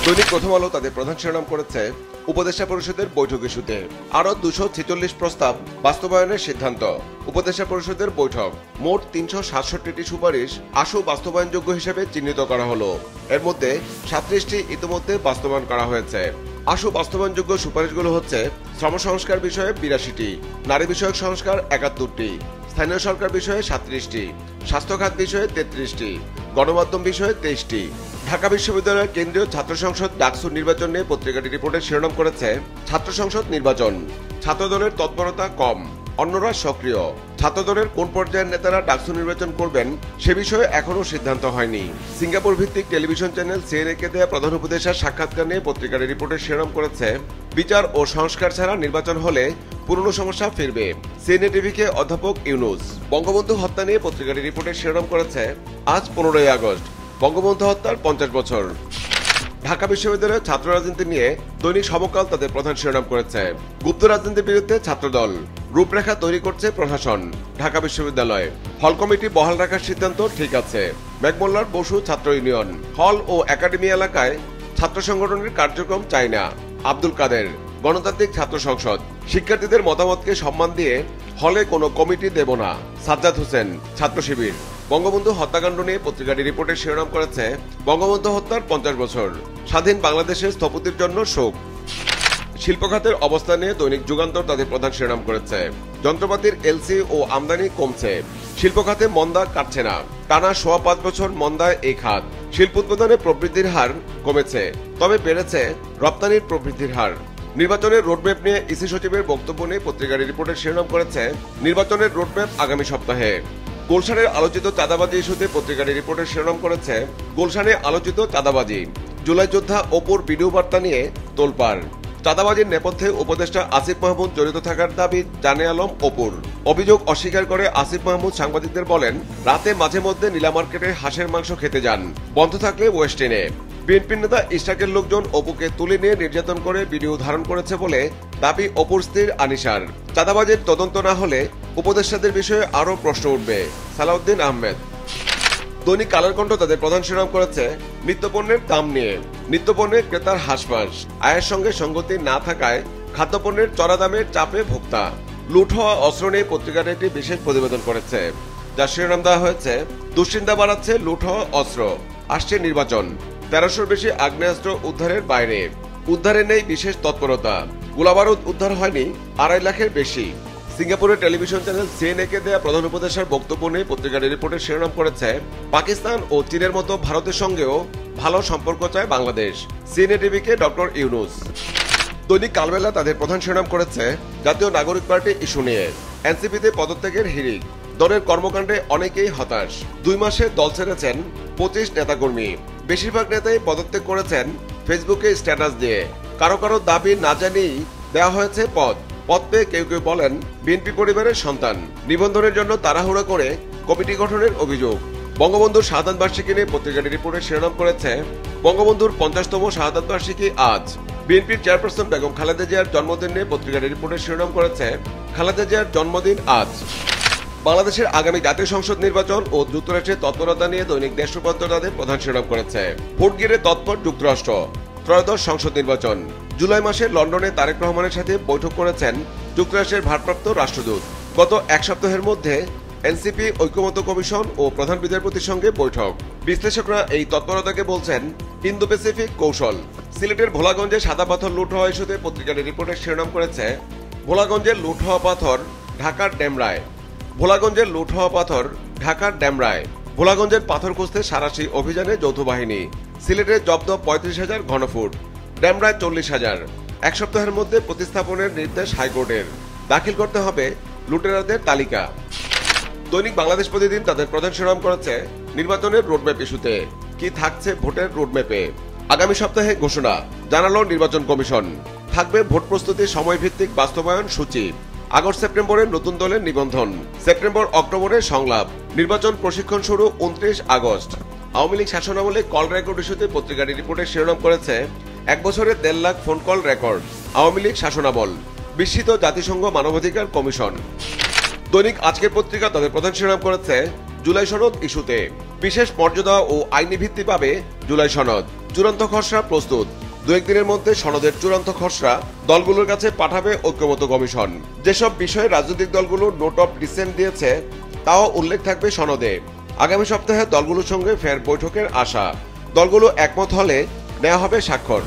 দৈনিক প্রথম আলো তাদের প্রধান শিরোনাম করেছে উপদেষ্টা পরিষদের বৈঠক ইস্যুতে আরো 246 প্রস্তাব বাস্তবায়নের সিদ্ধান্ত। উপদেষ্টা পরিষদের বৈঠক, মোট 367টি সুপারিশ আশু বাস্তবায়নযোগ্য হিসেবে চিহ্নিত করা হলো। এর মধ্যে 37টি ইতিমধ্যে বাস্তবায়ন করা হয়েছে। আশু বাস্তবায়নযোগ্য সুপারিশগুলো হচ্ছে শ্রম সংস্কার বিষয়ে 82টি, নারী বিষয়ক সংস্কার 71টি, স্থানীয় সরকার বিষয়ে 37টি, স্বাস্থ্য খাত বিষয়ে 33টি, গণমাধ্যম বিষয়ে 23টি। ঢাকা বিশ্ববিদ্যালয়ের কেন্দ্রীয় ছাত্র সংসদ ডাকসুর নির্বাচন নিয়ে পত্রিকাটি রিপোর্টের শিরোনাম করেছে ছাত্র সংসদ নির্বাচন, ছাত্রদলের তৎপরতা কম, অন্যরা সক্রিয়। ছাত্রদলের কোন পর্যায়ের নেতারা ডাকসু নির্বাচন করবেন সে বিষয়ে এখনো সিদ্ধান্ত হয়নি। সিঙ্গাপুর ভিত্তিক টেলিভিশন চ্যানেল সিএনএ-কে দেয়া প্রধান উপদেষ্টার সাক্ষাৎকার নিয়ে পত্রিকাটি রিপোর্টের শিরোনাম করেছে বিচার ও সংস্কার ছাড়া নির্বাচন হলে পুরনো সমস্যা ফিরবে। সিএনএ টিভিকে অধ্যাপক ইউনুস। বঙ্গবন্ধু হত্যা নিয়ে পত্রিকাটি রিপোর্টের শিরোনাম করেছে আজ 15ই আগস্ট, বঙ্গবন্ধু হত্যার 50 বছর। ঢাকা বিশ্ববিদ্যালয়ের ছাত্র রাজনীতি নিয়ে দৈনিক সমকাল তাদের প্রধান শিরোনাম করেছে গুপ্ত রাজনীতির বিরুদ্ধে ছাত্রদল, রূপরেখা তৈরি করছে প্রশাসন। ঢাকা বিশ্ববিদ্যালয় হল কমিটি বহাল রাখার সিদ্ধান্ত ঠিক আছে। ম্যাকমোল্লার বসু ছাত্র ইউনিয়ন, হল ও একাডেমি এলাকায় ছাত্র সংগঠনের কার্যক্রম চায় না। আব্দুল কাদের, গণতান্ত্রিক ছাত্র সংসদ, শিক্ষার্থীদের মতামতকে সম্মান দিয়ে হলে কোনো কমিটি দেব না। সাজ্জাদ হোসেন, ছাত্র শিবির। বঙ্গবন্ধু হত্যাকাণ্ড নিয়ে পত্রিকাটি রিপোর্টের শিরোনাম করেছে বঙ্গবন্ধু হত্যার 50 বছর, স্বাধীন বাংলাদেশের স্থপতির জন্য শোক। শিল্প খাতের অবস্থা নিয়ে দৈনিক যুগান্তর তাদের প্রধান শিরোনাম করেছে যন্ত্রপাতির এলসি ও আমদানি কমছে, শিল্প খাতে মন্দা কাটছে না, টানা 5.25 বছর মন্দায় এই খাত। শিল্প উৎপাদনে প্রবৃদ্ধির হার কমেছে, তবে বেড়েছে রপ্তানির প্রবৃদ্ধির হার। নির্বাচনের রোডম্যাপ নিয়ে ইসি সচিবের বক্তব্য নিয়ে পত্রিকাটি রিপোর্টের শিরোনাম করেছে নির্বাচনের রোডম্যাপ আগামী সপ্তাহে। গুলশানের আলোচিত চাঁদাবাজি ইস্যুতে পত্রিকাটি রিপোর্টের শিরোনাম করেছে গুলশানে আলোচিত চাঁদাবাজি, জুলাই যোদ্ধা অপুর ভিডিও বার্তা নিয়ে তোলপাড়। চাঁদাবাজির নেপথ্যে উপদেষ্টা আসিফ মাহমুদ জড়িত থাকার দাবি জানে আলম অপুর। অভিযোগ অস্বীকার করে আসিফ মাহমুদ সাংবাদিকদের বলেন রাতে মাঝে মধ্যে নীলা মার্কেটে হাঁসের মাংস খেতে যান, বন্ধ থাকলে ওয়েস্ট এনে। বিএনপির নেতা ইশরাকের লোকজন অপুকে তুলে নিয়ে নির্যাতন করে ভিডিও ধারণ করেছে বলে দাবি অপুর স্ত্রীর আনিশার। চাঁদাবাজির তদন্ত না হলে উপদেষ্টাদের বিষয়ে আরও প্রশ্ন উঠবে। সালাউদ্দিন আহমেদ। দৈনিক কালের কণ্ঠ তাদের প্রধান শিরোনাম করেছে নিত্যপণ্যের দাম নিয়ে, নিত্যপণ্যের ক্রেতার হাঁসফাঁস, আয়ের সঙ্গে সঙ্গতি না থাকায় খাদ্যপণ্যের চড়া দামের চাপে ভোক্তা। লুট হওয়া অস্ত্র নিয়ে পত্রিকাটি একটি বিশেষ প্রতিবেদন করেছে, যার শিরোনাম দেওয়া হয়েছে দুশ্চিন্তা বাড়াচ্ছে লুট হওয়া অস্ত্র, আসছে নির্বাচন, 1300-র বেশি আগ্নেয়াস্ত্র উদ্ধারের বাইরে, উদ্ধারে নেই বিশেষ তৎপরতা, গোলাবারুদ উদ্ধার হয়নি 2.5 লাখের বেশি। সিঙ্গাপুরের টেলিভিশন চ্যানেল সিএনএ-কে দেয়া প্রধান উপদেষ্টার বক্তব্য নিয়ে পত্রিকাটি রিপোর্টের শিরোনাম করেছে পাকিস্তান ও চীনের মতো ভারতের সঙ্গেও ভালো সম্পর্ক চায় বাংলাদেশ। সিএনএ টিভিকে ডক্টর ইউনুস। দৈনিক কালবেলা তাদের প্রধান শিরোনাম করেছে জাতীয় নাগরিক পার্টি ইস্যু নিয়ে, এনসিপিতে পদত্যাগের হিড়িক, দলের কর্মকাণ্ডে অনেকেই হতাশ। 2 মাসে দল ছেড়েছেন 25 নেতাকর্মী, বেশিরভাগ নেতাই পদত্যাগ করেছেন ফেসবুকে স্ট্যাটাস দিয়ে। কারো কারো দাবি না জানিয়েই দেওয়া হয়েছে পদ পেয়ে কেউ কেউ বলেন বিএনপি পরিবারের সন্তান। নিবন্ধনের জন্য তাড়াহুড়া করে কমিটি গঠনের অভিযোগ। বঙ্গবন্ধুর শাহাদাত বার্ষিকী নিয়ে পত্রিকাটি রিপোর্টের শিরোনাম করেছে বঙ্গবন্ধুর 50তম শাহাদাত বার্ষিকী আজ। বিএনপির চেয়ারপারসন বেগম খালেদা জিয়ার জন্মদিন নিয়ে পত্রিকাটি রিপোর্টের শিরোনাম করেছে খালেদা জিয়ার জন্মদিন আজ। বাংলাদেশের আগামী জাতীয় সংসদ নির্বাচন ও যুক্তরাষ্ট্রের তৎপরতা নিয়ে দৈনিক দেশ রূপান্তর তাদের প্রধান শিরোনাম করেছে ভোট ঘিরে তৎপর যুক্তরাষ্ট্র, ত্রয়োদশ সংসদ নির্বাচন। জুলাই মাসে লন্ডনে তারেক রহমানের সাথে বৈঠক করেছেন যুক্তরাষ্ট্রের ভারপ্রাপ্ত রাষ্ট্রদূত। গত 1 সপ্তাহের মধ্যে এনসিপি ঐক্যমত্য কমিশন ও প্রধান বিচারপতির সঙ্গে বৈঠক। বিশ্লেষকরা এই তৎপরতাকে বলছেন ইন্দো প্যাসিফিক কৌশল। সিলেটের ভোলাগঞ্জে সাদা পাথর লুট হওয়া ইস্যুতে পত্রিকাটি রিপোর্টের শিরোনাম করেছে ভোলাগঞ্জের লুট হওয়া পাথর ঢাকার ডেমরায়। ভোলাগঞ্জের লুট হওয়া পাথর ঢাকার ডেমরায়। ভোলাগঞ্জের পাথর খুঁজতে সাঁড়াশি অভিযানে যৌথ বাহিনী। সিলেটে জব্দ 35,000 ঘনফুট, ডেমরায় 40,000। 1 সপ্তাহের মধ্যে প্রতিস্থাপনের নির্দেশ হাইকোর্টের, দাখিল করতে হবে লুটেরাদের তালিকা। দৈনিক বাংলাদেশ প্রতিদিন তাদের প্রধান শিরোনাম করেছে নির্বাচনের রোডম্যাপ ইস্যুতে, কি থাকছে ভোটের রোডম্যাপে। আগামী সপ্তাহে ঘোষণা, জানালো নির্বাচন কমিশন। থাকবে ভোট প্রস্তুতির সময়ভিত্তিক বাস্তবায়ন সূচি। আগস্ট সেপ্টেম্বরের নতুন দলের নিবন্ধন, সেপ্টেম্বর অক্টোবরে সংলাপ। নির্বাচন প্রশিক্ষণ শুরু 29 আগস্ট। আওয়ামী লীগ শাসনামলে কল রেকর্ড ইস্যুতে পত্রিকাটি রিপোর্টের শিরোনাম করেছে 1 বছরে 1.5 lakh phone call record, Awami League শাসনামল, বিস্মিত জাতিসংঘ মানবাধিকার কমিশন। দৈনিক আজকের পত্রিকা তাদের প্রধান শিরোনাম করেছে জুলাই সনদ ইস্যুতে, বিশেষ মর্যাদা ও আইনি ভিত্তি পাবে জুলাই সনদ, চূড়ান্ত খসড়া প্রস্তুত। দু একদিনের মধ্যে সনদের চূড়ান্ত খসড়া দলগুলোর কাছে পাঠাবে ঐক্যমত্য কমিশন। যেসব বিষয়ে রাজনৈতিক দলগুলো নোট অফ ডিসেন্ট দিয়েছে তাও উল্লেখ থাকবে সনদে। আগামী সপ্তাহে দলগুলোর সঙ্গে ফের বৈঠকের আশা। দলগুলো একমত হলে নেওয়া হবে স্বাক্ষর।